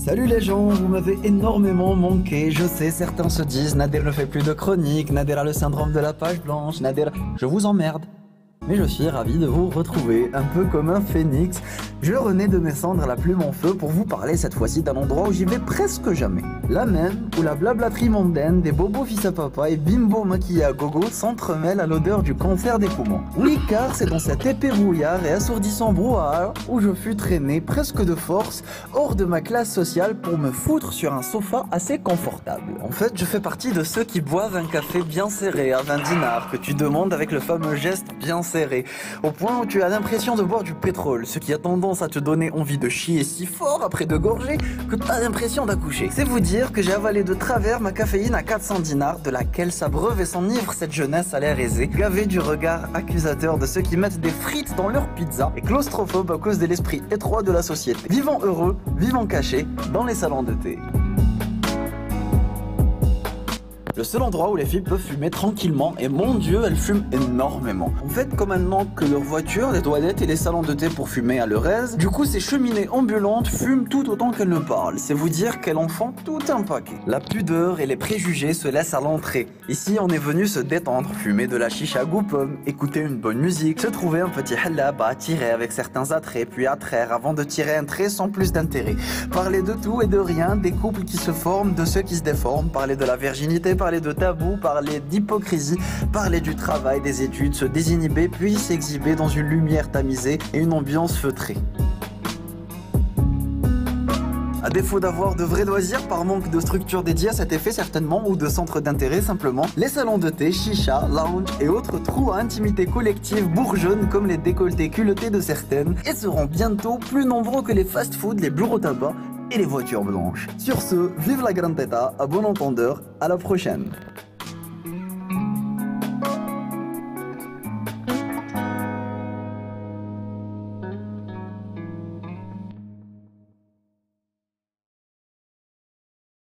Salut les gens, vous m'avez énormément manqué. Je sais, certains se disent Nader ne fait plus de chroniques, Nader a le syndrome de la page blanche, Nader... Je vous emmerde. Mais je suis ravi de vous retrouver, un peu comme un phénix. Je renais de mes cendres la plume en feu pour vous parler cette fois-ci d'un endroit où j'y vais presque jamais. Là même, où la blablaterie mondaine des bobos fils à papa et bimbo maquillés à gogo s'entremêlent à l'odeur du cancer des poumons. Oui, car c'est dans cet épais brouillard et assourdissant brouhaha où je fus traîné presque de force hors de ma classe sociale pour me foutre sur un sofa assez confortable. En fait, je fais partie de ceux qui boivent un café bien serré à 20 dinars que tu demandes avec le fameux geste bien serré, au point où tu as l'impression de boire du pétrole, ce qui a tendance à te donner envie de chier si fort après de gorger que tu as l'impression d'accoucher. C'est vous dire que j'ai avalé de travers ma caféine à 400 dinars, de laquelle s'abreuve et s'enivre cette jeunesse à l'air aisé, gavée du regard accusateur de ceux qui mettent des frites dans leur pizza et claustrophobe à cause de l'esprit étroit de la société. Vivant heureux, vivant cachés, dans les salons de thé. Le seul endroit où les filles peuvent fumer tranquillement, et mon dieu, elles fument énormément. En fait, comme maintenant que leurs voitures, les toilettes et les salons de thé pour fumer à leur aise, du coup ces cheminées ambulantes fument tout autant qu'elles ne parlent. C'est vous dire qu'elles en font tout un paquet. La pudeur et les préjugés se laissent à l'entrée. Ici, on est venu se détendre, fumer de la chicha goût pomme, écouter une bonne musique, se trouver un petit halab à attirer avec certains attraits, puis attraire avant de tirer un trait sans plus d'intérêt. Parler de tout et de rien, des couples qui se forment, de ceux qui se déforment, parler de la virginité, parler de tabou, parler d'hypocrisie, parler du travail, des études, se désinhiber puis s'exhiber dans une lumière tamisée et une ambiance feutrée. À défaut d'avoir de vrais loisirs par manque de structure dédiée à cet effet certainement ou de centres d'intérêt simplement, les salons de thé, chicha, lounge et autres trous à intimité collective bourgeonnent comme les décolletés culottés de certaines et seront bientôt plus nombreux que les fast-foods, les bureaux tabac et les voitures blanches. Sur ce, vive la grande teta, à bon entendeur, à la prochaine.